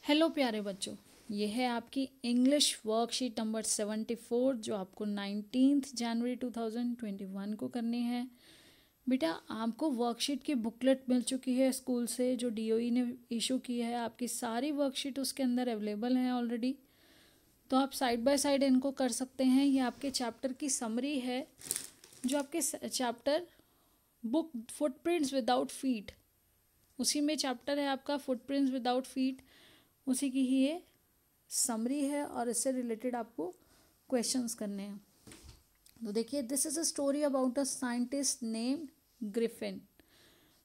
Hello प्यारे बच्चों, ये है आपकी इंग्लिश वर्कशीट नंबर 74 जो आपको 19 जनवरी 2021 को करनी है। बेटा, आपको वर्कशीट की बुकलेट मिल चुकी है स्कूल से, जो डीओई ने इशू की है। आपकी सारी वर्कशीट उसके अंदर अवेलेबल हैं ऑलरेडी, तो आप साइड बाय साइड इनको कर सकते हैं। ये आपके चैप्टर की समरी है, जो आपके chapter book footprints without feet, उसी में चैप्टर है आपका फुटप्रिंट्स विदाउट फीट, उसी की ही ये समरी है और इससे रिलेटेड आपको क्वेश्चंस करने हैं। तो देखिए, this is a story about a scientist named Griffin.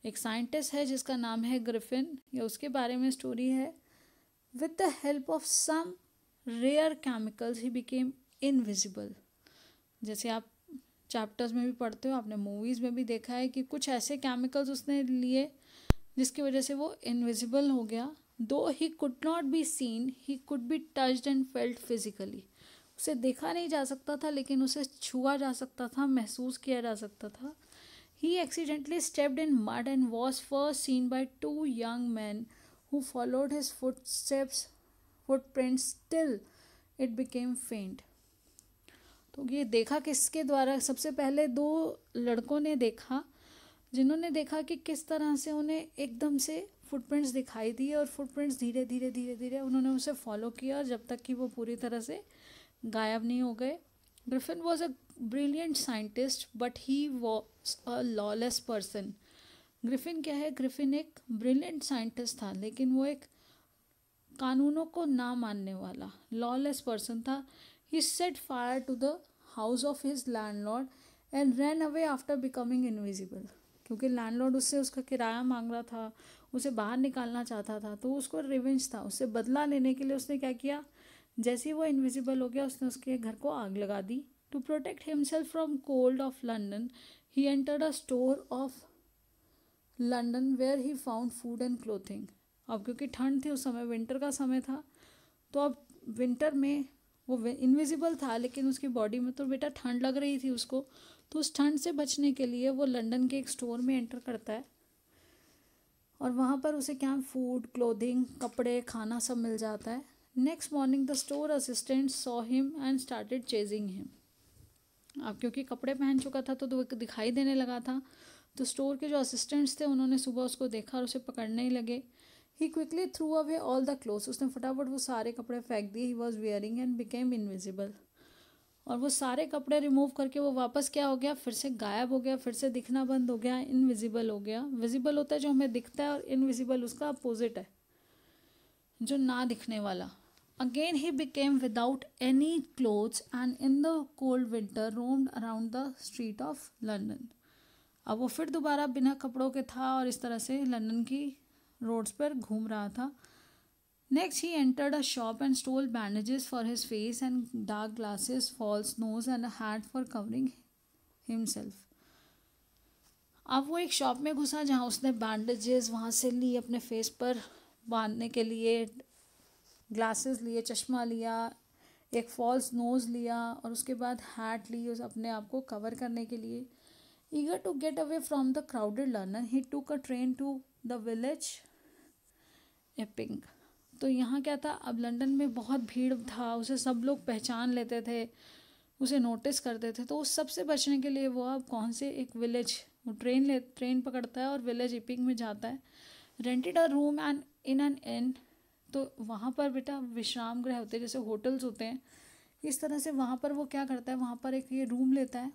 एक साइंटिस्ट है जिसका नाम है ग्रिफिन, या उसके बारे में स्टोरी है। With the help of some rare chemicals he became invisible. जैसे आप चैप्टर्स में भी पढ़ते हो, आपने मूवीज़ में भी देखा है कि कुछ ऐसे केमिकल्स उसने लिए जिसकी वजह से वो इनविजिबल हो गया। दो he could not be seen, he could be touched and felt physically. उसे देखा नहीं जा सकता था, लेकिन उसे छुआ जा सकता था, महसूस किया जा सकता था। He accidentally stepped in mud and was first seen by two young man who followed his footprints till it became faint. तो ये देखा किसके द्वारा? सबसे पहले दो लड़कों ने देखा, जिन्होंने देखा कि किस तरह से उन्हें एकदम से फुटप्रिंट्स दिखाई दिए, और फुटप्रिंट्स धीरे धीरे धीरे धीरे उन्होंने उसे फॉलो किया जब तक कि वो पूरी तरह से गायब नहीं हो गए। Griffin was a brilliant scientist but he was a lawless person. Griffin क्या है? ग्रिफिन एक ब्रिलियंट साइंटिस्ट था, लेकिन वो एक कानूनों को ना मानने वाला लॉलेस पर्सन था। He set fire to the house of his landlord and ran away after becoming invisible. क्योंकि लैंडलॉर्ड उससे उसका किराया मांग रहा था, उसे बाहर निकालना चाहता था, तो उसको रिवेंज था। उससे बदला लेने के लिए उसने क्या किया? जैसे ही वो इनविजिबल हो गया, उसने उसके घर को आग लगा दी। To protect himself from cold of London, he entered a store of London where he found food and clothing. अब क्योंकि ठंड थी उस समय, विंटर का समय था, तो अब विंटर में वो इनविजिबल था, लेकिन उसकी बॉडी में तो बेटा ठंड लग रही थी उसको। तो उस ठंड से बचने के लिए वो लंदन के एक स्टोर में एंटर करता है, और वहाँ पर उसे क्या, फूड, क्लोथिंग, कपड़े, खाना सब मिल जाता है। Next morning the store assistant saw him and started chasing him. अब क्योंकि कपड़े पहन चुका था तो दिखाई देने लगा था, तो स्टोर के जो असिस्टेंट्स थे उन्होंने सुबह उसको देखा और उसे पकड़ने ही लगे। He quickly threw away all the clothes, उसने फटाफट वो सारे कपड़े फेंक दिए। He was wearing and became invisible. और वो सारे कपड़े रिमूव करके वो वापस क्या हो गया? फिर से गायब हो गया, फिर से दिखना बंद हो गया, इनविजिबल हो गया। विजिबल होता है जो हमें दिखता है, और इनविजिबल उसका अपोजिट है, जो ना दिखने वाला। Again he became without any clothes and in the cold winter roamed around the street of London. अब वो फिर दोबारा बिना कपड़ों के था और इस तरह से लंदन की रोड्स पर घूम रहा था। Next, he entered a shop and stole bandages for his face and dark glasses, false nose and a hat for covering himself. अब वो एक शॉप में घुसा जहाँ उसने बैंडेजेस वहाँ से लिए अपने फेस पर बांधने के लिए, ग्लासेस लिए, चश्मा लिया, एक फॉल्स नोज़ लिया, और उसके बाद हैट ली उस अपने आप को कवर करने के लिए। Eager to get away from the crowded London, he took a train to the village Epping. तो यहाँ क्या था? अब लंदन में बहुत भीड़ था, उसे सब लोग पहचान लेते थे, उसे नोटिस करते थे। तो उस सब से बचने के लिए वो अब कौन से एक विलेज, वो ट्रेन पकड़ता है और विलेज इपिंग में जाता है। Rented a room and in an inn, तो वहाँ पर बेटा विश्राम गृह होते हैं, जैसे होटल्स होते हैं, इस तरह से वहाँ पर वो क्या करता है, वहाँ पर एक ये रूम लेता है।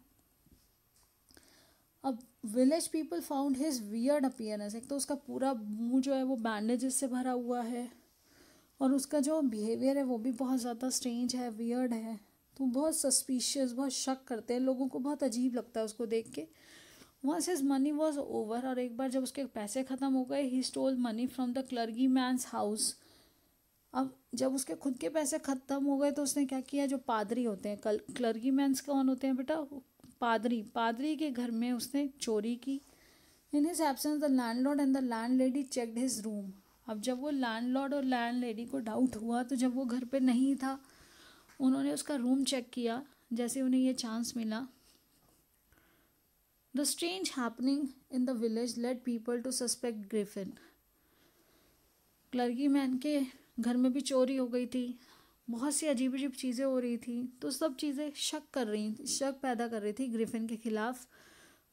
अब village people found his weird appearance. एक तो उसका पूरा मुंह जो है वो बैंडेजेस से भरा हुआ है, और उसका जो बिहेवियर है वो भी बहुत ज़्यादा स्ट्रेंज है, वियर्ड है। तो बहुत सस्पिशियस, बहुत शक करते हैं, लोगों को बहुत अजीब लगता है उसको देख के। Once his money was over, और एक बार जब उसके पैसे ख़त्म हो गए, he stole money from the clergyman's house. अब जब उसके खुद के पैसे ख़त्म हो गए तो उसने क्या किया? जो पादरी होते हैं, क्लर्गी मैन्स कौन होते हैं बेटा? पादरी के घर में उसने चोरी की। In his absence the landlord and the landlady checked his room. अब जब वो लैंडलॉर्ड और लैंडलेडी को डाउट हुआ, तो जब वो घर पे नहीं था, उन्होंने उसका रूम चेक किया जैसे उन्हें ये चांस मिला। The strange happening in the village led people to suspect Griffin. Clergyman के घर में भी चोरी हो गई थी, बहुत सी अजीब अजीब चीज़ें हो रही थी। तो सब चीज़ें शक पैदा कर रही थी ग्रिफिन के खिलाफ।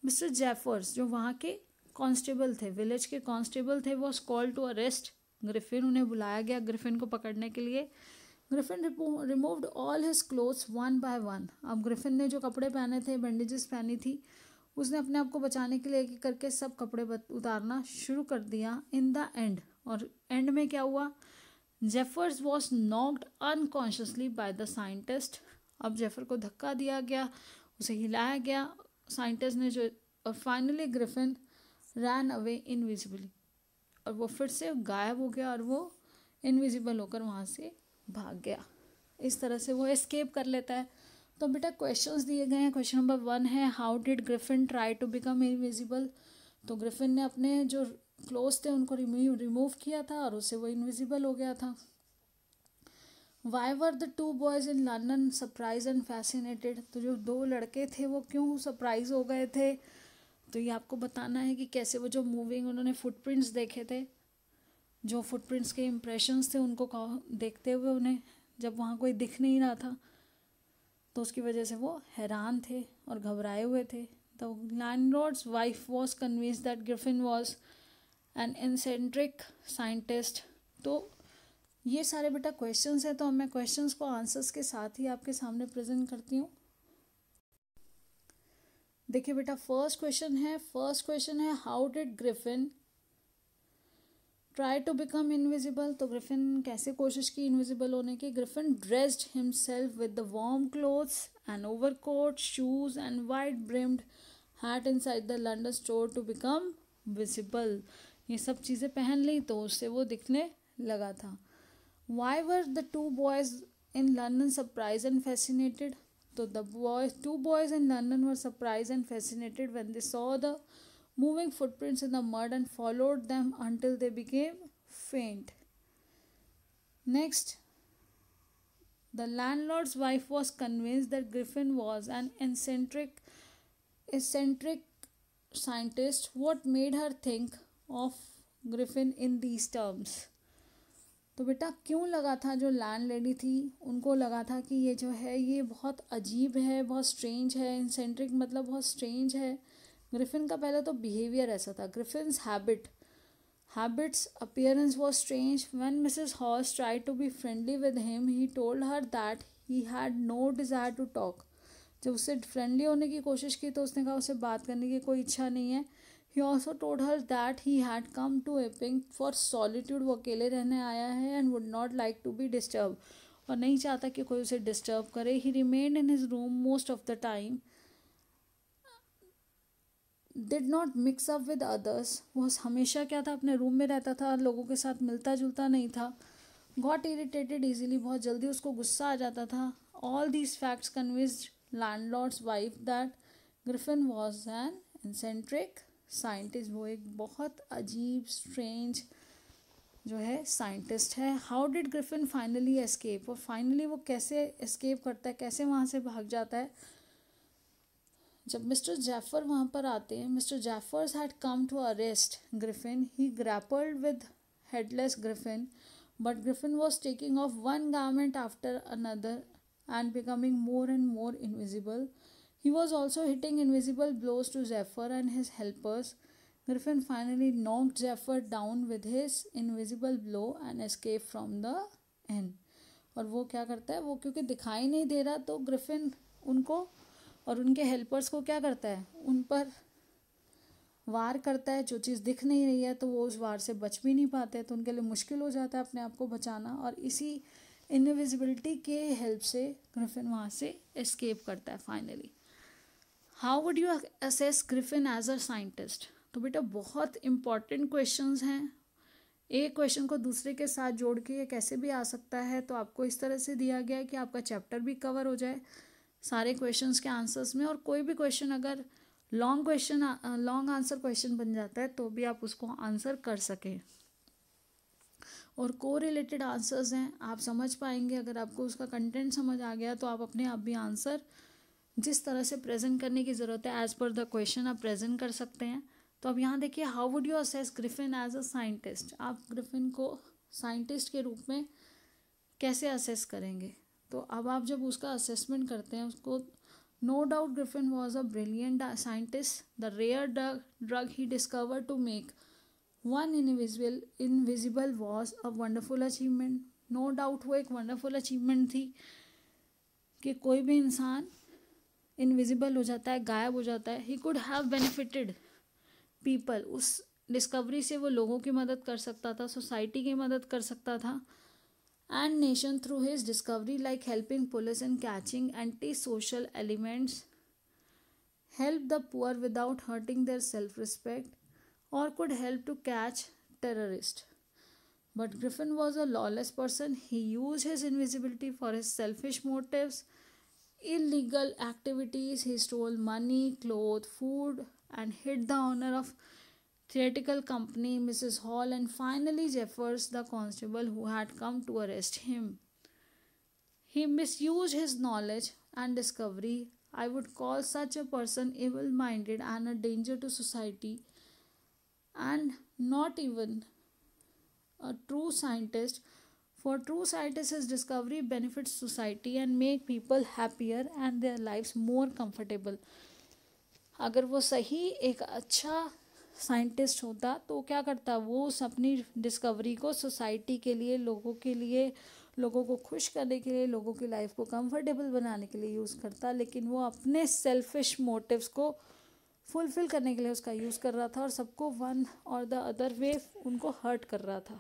मिस्टर जेफर्स जो वहाँ के कांस्टेबल थे, विलेज के कांस्टेबल थे, was called to arrest Griffin. उन्हें बुलाया गया ग्रिफिन को पकड़ने के लिए। Griffin removed all his clothes one by one. अब ग्रिफिन ने जो कपड़े पहने थे, बैंडेजेस पहनी थी, उसने अपने आप को बचाने के लिए एक एक करके सब कपड़े उतारना शुरू कर दिया। इन द एंड, और एंड में क्या हुआ, Jeffers was knocked unconsciously by the scientist. अब जेफर को धक्का दिया गया, उसे हिलाया गया साइंटिस्ट ने जो, और finally Griffin ran away invisibly, और वो फिर से गायब हो गया और वो इनविजिबल होकर वहाँ से भाग गया। इस तरह से वो एस्केप कर लेता है। तो बेटा क्वेश्चंस दिए गए हैं। क्वेश्चन नंबर 1 है, how did Griffin try to become invisible. तो ग्रिफिन ने अपने जो क्लोथ्स थे उनको रिमूव किया था और उससे वो इनविजिबल हो गया था। Why were the two boys in London surprise and fascinated. तो जो दो लड़के थे वो क्यों सरप्राइज हो गए थे, तो ये आपको बताना है कि कैसे वो जो मूविंग उन्होंने फुटप्रिंट्स देखे थे, जो फुटप्रिंट्स के इम्प्रेशंस थे उनको देखते हुए उन्हें जब वहाँ कोई दिख नहीं रहा था तो उसकी वजह से वो हैरान थे और घबराए हुए थे। The landlord's wife was convinced that Griffin was an eccentric scientist. तो ये सारे बेटा क्वेश्चंस हैं, तो मैं क्वेश्चंस को आंसर्स के साथ ही आपके सामने प्रेजेंट करती हूँ। देखिए बेटा फर्स्ट क्वेश्चन है how did Griffin try to become invisible. तो ग्रिफिन कैसे कोशिश की इनविजिबल होने की। Griffin dressed himself with the warm clothes and overcoat, shoes and wide brimmed hat inside the London store to become visible. ये सब चीज़ें पहन ली तो उससे वो दिखने लगा था। Why were the two boys in London surprise and fascinated. तो two boys in London were surprised and fascinated when they saw the moving footprints in the mud and followed them until they became faint. Next, the landlord's wife was convinced that Griffin was an eccentric scientist. What made her think of Griffin in these terms? तो बेटा क्यों लगा था, जो land lady थी उनको लगा था कि ये जो है ये बहुत अजीब है, बहुत स्ट्रेंज है। इंसेंट्रिक मतलब बहुत स्ट्रेंज है। ग्रिफिन का पहले तो बिहेवियर ऐसा था। Griffin's habits appearance was strange. When Mrs Hall tried to be friendly with him he told her that he had no desire to talk. जब उससे फ्रेंडली होने की कोशिश की तो उसने कहा उसे बात करने की कोई इच्छा नहीं है। He also told her that he had come to Epping for solitude. वो अकेले रहने आया है and would not like to be disturbed. और नहीं चाहता कि कोई उसे डिस्टर्ब करे। He remained in his room most of the time. Did not mix up with others. वो हमेशा क्या था, अपने रूम में रहता था, लोगों के साथ मिलता जुलता नहीं था। Got irritated easily. बहुत जल्दी उसको गुस्सा आ जाता था। All these facts convinced landlord's wife that Griffin was an eccentric scientist. वो एक बहुत अजीब स्ट्रेंज जो है साइंटिस्ट है। How did Griffin finally escape. और फाइनली वो कैसे एस्केप करता है, कैसे वहाँ से भाग जाता है। जब मिस्टर जैफर वहाँ पर आते हैं, mister Jaffers had come to arrest Griffin. He grappled with headless Griffin but Griffin was taking off one garment after another and becoming more and more invisible. He was also hitting invisible blows to Zephyr and his helpers. Griffin finally knocked Zephyr down with his invisible blow and escaped from the inn. और वो क्या करता है, वो क्योंकि दिखाई नहीं दे रहा तो ग्रिफिन उनको और उनके हेल्पर्स को क्या करता है, उन पर वार करता है। जो चीज़ दिख नहीं रही है तो वो उस वार से बच भी नहीं पाते, तो उनके लिए मुश्किल हो जाता है अपने आप को बचाना। और इसी इनविजिबिलिटी के हेल्प से ग्रिफिन वहाँ से एस्केप करता है finally. How would you assess Griffin as a scientist. तो बेटा बहुत इंपॉर्टेंट क्वेश्चंस हैं। एक क्वेश्चन को दूसरे के साथ जोड़ के ये कैसे भी आ सकता है, तो आपको इस तरह से दिया गया है कि आपका चैप्टर भी कवर हो जाए सारे क्वेश्चंस के आंसर्स में। और कोई भी क्वेश्चन अगर लॉन्ग आंसर क्वेश्चन बन जाता है तो भी आप उसको आंसर कर सकें। और को रिलेटेड आंसर्स हैं, आप समझ पाएंगे। अगर आपको उसका कंटेंट समझ आ गया तो आप अपने आप भी आंसर जिस तरह से प्रेजेंट करने की ज़रूरत है एज पर द क्वेश्चन आप प्रेजेंट कर सकते हैं। तो अब यहाँ देखिए, how would you assess Griffin as a scientist. आप ग्रिफिन को साइंटिस्ट के रूप में कैसे असेस करेंगे। तो अब आप जब उसका असेसमेंट करते हैं उसको, no doubt Griffin was a brilliant scientist, the rare drug he discover to make one invisible was a wonderful achievement. No doubt वो एक वंडरफुल अचीवमेंट थी कि कोई भी इंसान इनविजिबल हो जाता है, गायब हो जाता है। He could have benefited people, उस डिस्कवरी से वो लोगों की मदद कर सकता था, सोसाइटी की मदद कर सकता था, and nation through his discovery, like helping police in catching anti social elements, help the poor without hurting their self-respect, or could help to catch terrorists. But Griffin was a lawless person. He used his invisibility for his selfish motives, illegal activities. He stole money, clothes, food, and hid the owner of theatrical company, Mrs. Hall, and finally Jeffers, the constable who had come to arrest him. He misused his knowledge and discovery. I would call such a person evil minded and a danger to society, and not even a true scientist. For true scientists, his discovery benefits society and make people happier and their lives more comfortable. अगर वो सही एक अच्छा scientist होता तो क्या करता, वो उस अपनी डिस्कवरी को सोसाइटी के लिए, लोगों के लिए, लोगों को खुश करने के लिए, लोगों की लाइफ को कंफर्टेबल बनाने के लिए यूज़ करता, लेकिन वो अपने सेल्फिश मोटिव्स को फुलफिल करने के लिए उसका यूज़ कर रहा था और सबको वन और द अदर वे उनको हर्ट कर रहा था।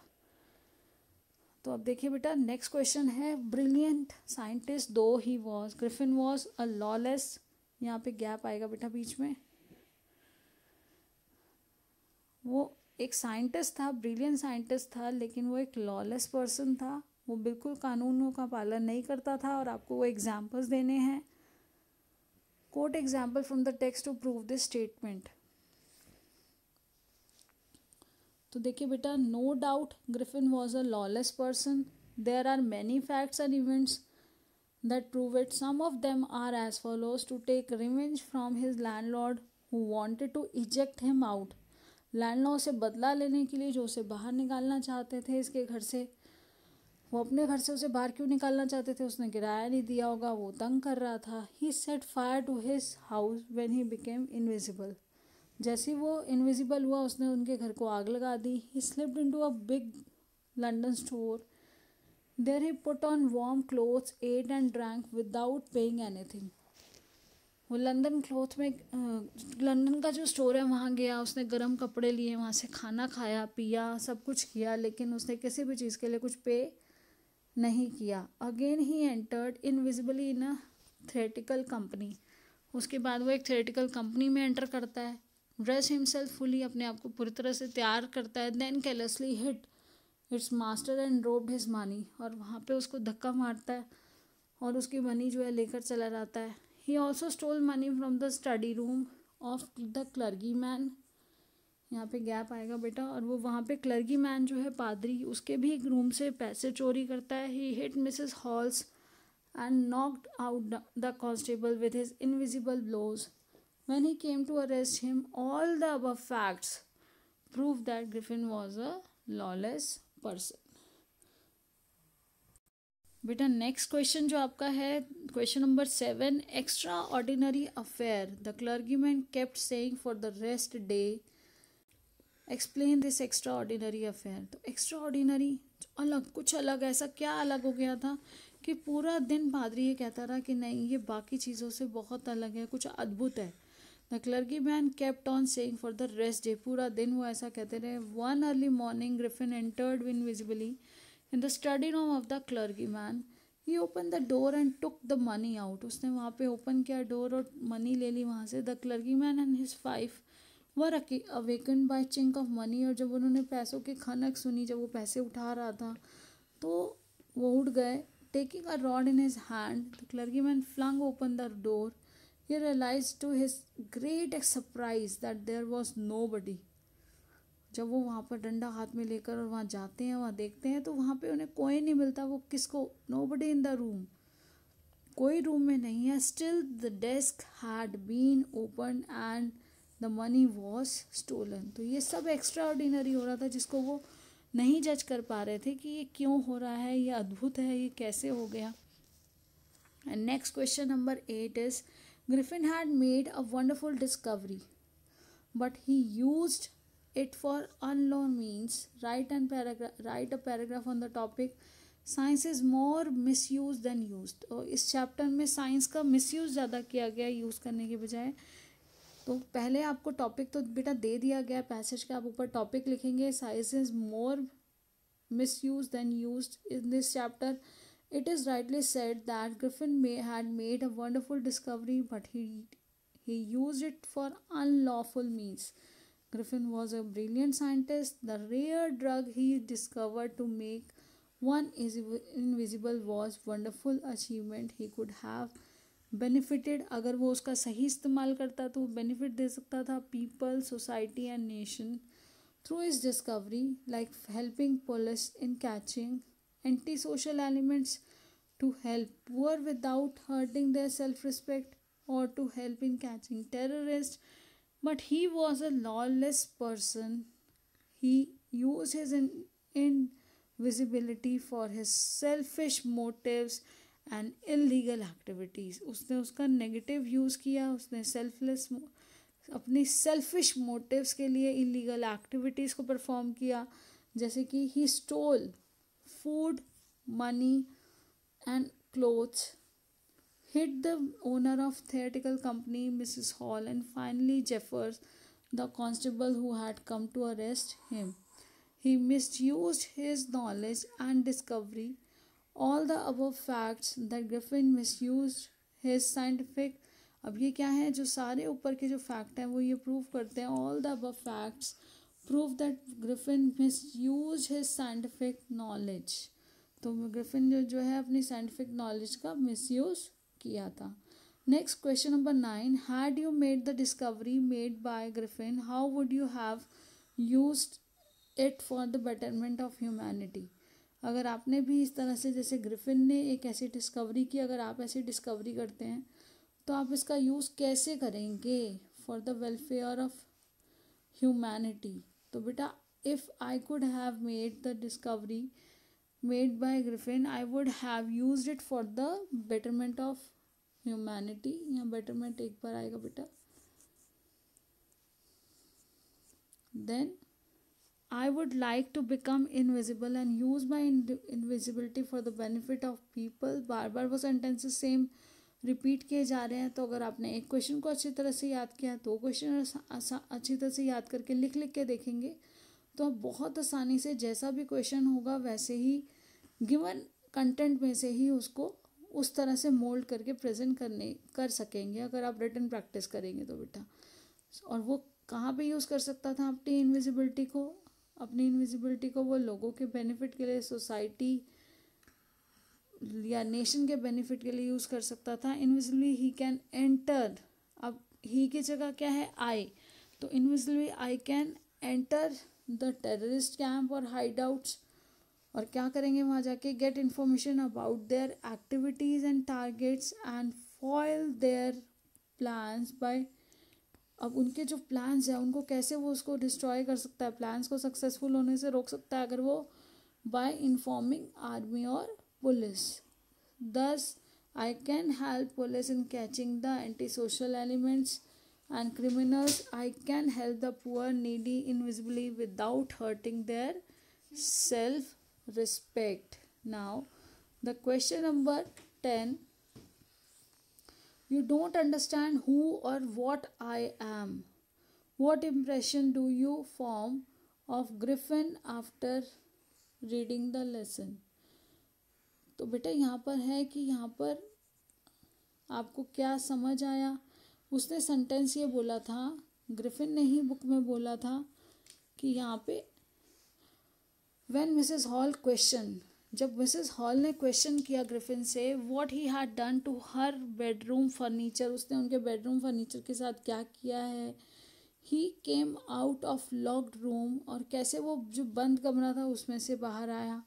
तो अब देखिए बेटा, नेक्स्ट क्वेश्चन है, ब्रिलियंट साइंटिस्ट दो he was, Griffin was a lawless, यहाँ पे गैप आएगा बेटा बीच में, वो एक साइंटिस्ट था, ब्रिलियंट साइंटिस्ट था, लेकिन वो एक लॉलेस पर्सन था, वो बिल्कुल कानूनों का पालन नहीं करता था। और आपको वो एग्जाम्पल्स देने हैं, quote example from the text to prove this statement. तो देखिए बेटा, no doubt Griffin was a lawless person, there are many facts and events that prove it. Some of them are as follows: to take revenge from his landlord who wanted to eject him out. Landlord से बदला लेने के लिए, जो उसे बाहर निकालना चाहते थे इसके घर से। वो अपने घर से उसे बाहर क्यों निकालना चाहते थे, उसने किराया नहीं दिया होगा, वो तंग कर रहा था। He set fire to his house when he became invisible. जैसे वो इनविजिबल हुआ उसने उनके घर को आग लगा दी। He slipped into a big London store. There he put on warm clothes, ate and drank without paying anything. वो लंदन क्लोथ में लंदन का जो स्टोर है वहाँ गया, उसने गर्म कपड़े लिए, वहाँ से खाना खाया, पिया, सब कुछ किया, लेकिन उसने किसी भी चीज़ के लिए कुछ पे नहीं किया। Again he entered invisibly in a theatrical company. उसके बाद वो एक थिएट्रिकल कंपनी में एंटर करता है। ड्रेस हिमसेल्फ फुली, अपने आप को पूरी तरह से तैयार करता है। Then carelessly hit its master and robbed his money, और वहाँ पे उसको धक्का मारता है और उसकी मनी जो है लेकर चला जाता है। He also stole money from the study room of the clergyman. यहाँ पे गैप आएगा बेटा। और वो वहाँ पे क्लर्गी मैन जो है पादरी, उसके भी एक रूम से पैसे चोरी करता है। He hit Mrs Halls and knocked out the constable with his invisible blows. When he came to arrest him, all the above facts prove that Griffin was a lawless person. बेटा next question जो आपका है, question number 7, extraordinary affair the clergyman kept saying for the rest day, explain this extraordinary affair. तो extraordinary अलग, कुछ अलग, ऐसा क्या अलग हो गया था कि पूरा दिन पादरी ये कहता रहा कि नहीं ये बाकी चीज़ों से बहुत अलग है, कुछ अद्भुत है। The clergy man kept on saying for the rest day, पूरा दिन वो ऐसा कहते रहे। One early morning Griffin entered invisibly in the study room of the clergy man. He open the door and took the money out. उसने वहाँ पे open किया डोर और मनी ले ली वहाँ से। The clergyman and his wife were awakened by chink of money. और जब उन्होंने पैसों की खनक सुनी, जब वो पैसे उठा रहा था तो वो उठ गए। Taking a rod in his hand, the clergyman flung open the door. He realized to his great surprise that there was nobody. जब वो वहाँ पर डंडा हाथ में लेकर और वहाँ जाते हैं, वहाँ देखते हैं तो वहाँ पे उन्हें कोई नहीं मिलता। वो किसको, nobody in the room, कोई रूम में नहीं है। Still the desk had been opened and the money was stolen. तो ये सब एक्स्ट्रा ऑर्डिनरी हो रहा था जिसको वो नहीं जज कर पा रहे थे कि ये क्यों हो रहा है, ये अद्भुत है, ये कैसे हो गया. And next question number 8 is, Griffin had made a wonderful discovery, but he used it for unknown means. Write a paragraph on the topic. Science is more misused than used. तो इस चैप्टर में science का misuse ज़्यादा किया गया use करने के बजाय. तो पहले आपको टॉपिक तो बेटा दे दिया गया पैसेज का, आप ऊपर टॉपिक लिखेंगे. Science is more misused than used. In this chapter, it is rightly said that Griffin had made a wonderful discovery, but he used it for unlawful means. Griffin was a brilliant scientist. The rare drug he discovered to make one invisible was wonderful achievement. He could have benefited, अगर वो उसका सही इस्तेमाल करता तो benefit दे सकता था people, society and nation. Through his discovery, like helping police in catching antisocial elements, to help poor without hurting their self-respect, or to help in catching terrorists. But he was a lawless person. He used his invisibility for his selfish motives and illegal activities. उसने उसका negative use किया, उसने selfless अपनी selfish motives के लिए illegal activities को perform किया. जैसे कि he stole food, money and clothes, hit the owner of theatrical company Mrs. Hall, and finally Jeffers, the constable who had come to arrest him. He misused his knowledge and discovery. All the above facts that Griffin misused his scientific. अब ये क्या है, जो सारे ऊपर के जो fact हैं वो ये प्रूव करते हैं. All the above facts prove that Griffin misuse his scientific knowledge. तो ग्रिफिन जो है अपनी साइंटिफिक नॉलेज का मिसयूज किया था. Next question number 9. Had you made the discovery made by Griffin, how would you have used it for the betterment of humanity. अगर आपने भी इस तरह से जैसे ग्रिफिन ने एक ऐसी डिस्कवरी की, अगर आप ऐसी डिस्कवरी करते हैं तो आप इसका यूज़ कैसे करेंगे for the welfare of humanity. तो बेटा if I could have made the discovery made by Griffin, I would have used it for the betterment of humanity. यहाँ बेटरमेंट एक बार आएगा बेटा. Then I would like to become invisible and use my invisibility for the benefit of people. बार बार वो sentences same repeat किए जा रहे हैं. तो अगर आपने एक क्वेश्चन को अच्छी तरह से याद किया, दो क्वेश्चन अच्छी तरह से याद करके लिख के देखेंगे तो आप बहुत आसानी से जैसा भी क्वेश्चन होगा वैसे ही गिवन कंटेंट में से ही उसको उस तरह से मोल्ड करके प्रेजेंट कर सकेंगे अगर आप रिटन प्रैक्टिस करेंगे तो बेटा. और वो कहाँ पे यूज़ कर सकता था अपनी इनविजिबिलिटी को वो लोगों के बेनिफिट के लिए, सोसाइटी या नेशन के बेनिफिट के लिए यूज़ कर सकता था. Invisibly he can enter. अब ही की जगह क्या है, आई. तो invisibly I can enter the terrorist camp और हाइड आउट्स. और क्या करेंगे वहाँ जाके, get information about their activities and targets and foil their plans by. अब उनके जो प्लान्स हैं उनको कैसे वो उसको डिस्ट्रॉय कर सकता है, प्लान्स को सक्सेसफुल होने से रोक सकता है अगर वो बाय इन्फॉर्मिंग आर्मी और police. Thus, I can help police in catching the antisocial elements and criminals. I can help the poor, needy invisibly without hurting their self-respect. Now, the question number 10. You don't understand who or what I am. What impression do you form of Griffin after reading the lesson? तो बेटा यहाँ पर है कि यहाँ पर आपको क्या समझ आया. उसने सेंटेंस ये बोला था, ग्रिफिन ने ही बुक में बोला था कि यहाँ पे व्हेन मिसेस हॉल क्वेश्चन, जब मिसेस हॉल ने क्वेश्चन किया ग्रिफिन से what he had done to her bedroom furniture, उसने उनके बेडरूम फर्नीचर के साथ क्या किया है. He came out of locked room, और कैसे वो जो बंद कमरा था उसमें से बाहर आया.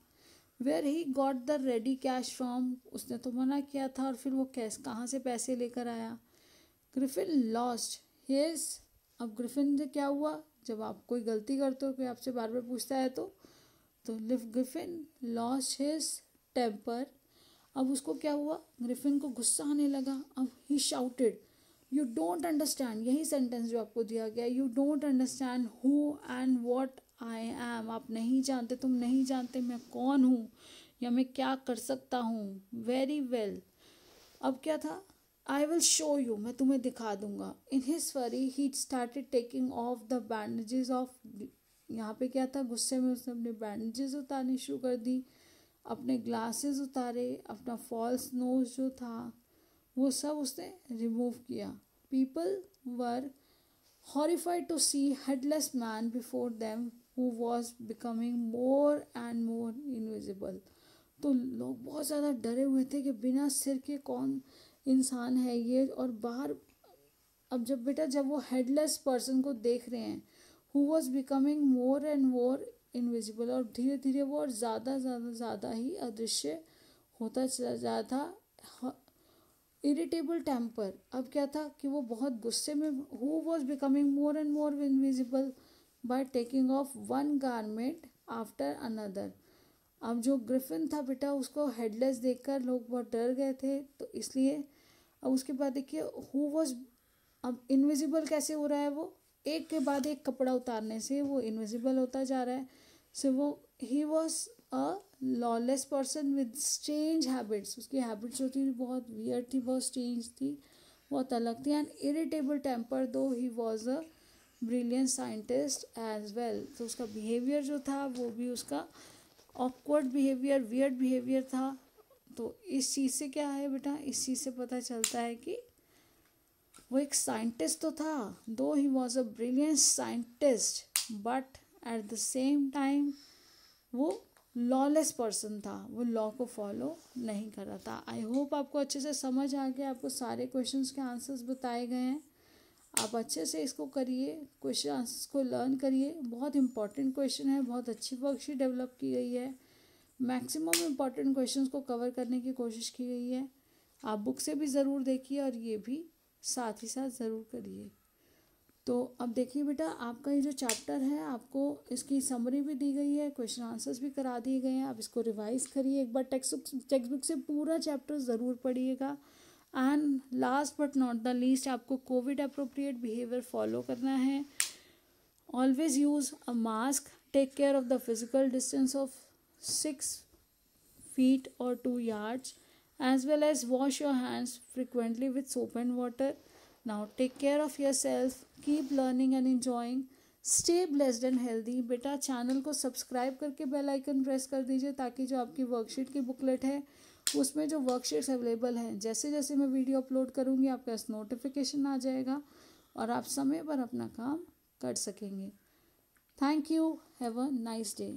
Where he got the ready cash from, उसने तो मना किया था और फिर वो कैश कहाँ से पैसे लेकर आया. Griffin lost his. अब ग्रिफिन से क्या हुआ, जब आप कोई गलती करते हो, कोई आपसे बार बार पूछता है तो तो ग्रिफिन लॉस्ट हिज टेम्पर। अब उसको क्या हुआ, ग्रिफिन को गुस्सा आने लगा। अब ही शाउटेड, यू डोंट अंडरस्टैंड, यही सेंटेंस जो आपको दिया गया, you don't understand who and what I am, आप नहीं जानते, तुम नहीं जानते मैं कौन हूँ या मैं क्या कर सकता हूँ। वेरी वेल, अब क्या था, आई विल शो यू, मैं तुम्हें दिखा दूंगा। इन हिज फरी he started taking of the bandages of, यहाँ पे क्या था, गुस्से में उसने अपने बैंडेजेस उतारनी शुरू कर दी, अपने ग्लासेस उतारे, अपना फॉल्स नोज जो था वो सब उसने रिमूव किया। People were horrified to see headless man before them who was becoming more and more invisible. तो लोग बहुत ज़्यादा डरे हुए थे कि बिना सिर के कौन इंसान है ये। और बाहर अब जब वो हेडलेस पर्सन को देख रहे हैं, who was becoming more and more invisible, और धीरे धीरे वो और ज़्यादा ही अदृश्य होता चला जा था। इरिटेबल टेम्पर, अब क्या था कि वो बहुत गुस्से में, who was becoming more and more invisible by taking off one garment after another. अब जो ग्रिफिन था बेटा, उसको हेडलेस देखकर लोग बहुत डर गए थे, तो इसलिए अब उसके बाद देखिए हु वॉज, अब इनविजिबल कैसे हो रहा है, वो एक के बाद एक कपड़ा उतारने से वो इनविजिबल होता जा रहा है। सो वो ही was a lawless person with strange habits, उसकी हैबिट्स जो थी बहुत वियर्ड थी, बहुत स्ट्रेंज थी, बहुत अलग थी। And irritable temper though he was a brilliant scientist as well. तो उसका बिहेवियर जो था वो भी उसका ऑकवर्ड बिहेवियर, वियर्ड बिहेवियर था। तो इस चीज़ से क्या है बेटा, इस चीज़ से पता चलता है कि वो एक साइंटिस्ट तो था, दो he was a brilliant scientist, but at the same time वो लॉलेस पर्सन था, वो लॉ को फॉलो नहीं कर रहा था। आई होप आपको अच्छे से समझ आ गया, आपको सारे क्वेश्चंस के आंसर्स बताए गए हैं। आप अच्छे से इसको करिए, क्वेश्चन आंसर्स को लर्न करिए, बहुत इंपॉर्टेंट क्वेश्चन है, बहुत अच्छी वर्कशीट डेवलप की गई है, मैक्सिमम इंपॉर्टेंट क्वेश्चंस को कवर करने की कोशिश की गई है। आप बुक से भी ज़रूर देखिए और ये भी साथ ही साथ ज़रूर करिए। तो अब देखिए बेटा, आपका ये जो चैप्टर है आपको इसकी समरी भी दी गई है, क्वेश्चन आंसर्स भी करा दिए गए हैं। आप इसको रिवाइज करिए, एक बार टेक्स्ट बुक से पूरा चैप्टर ज़रूर पढ़िएगा। And last but not the least, आपको कोविड अप्रोप्रिएट बिहेवियर फॉलो करना है। Always use a mask, take care of the physical distance of 6 feet or 2 yards, as well as wash your hands frequently with soap and water. Now take care of yourself, keep learning and enjoying, stay blessed and healthy। बेटा channel को subscribe करके bell icon press कर दीजिए, ताकि जो आपकी worksheet की booklet है उसमें जो वर्कशीट्स अवेलेबल हैं, जैसे जैसे मैं वीडियो अपलोड करूँगी आपके पास नोटिफिकेशन आ जाएगा और आप समय पर अपना काम कर सकेंगे। Thank you, have a nice day.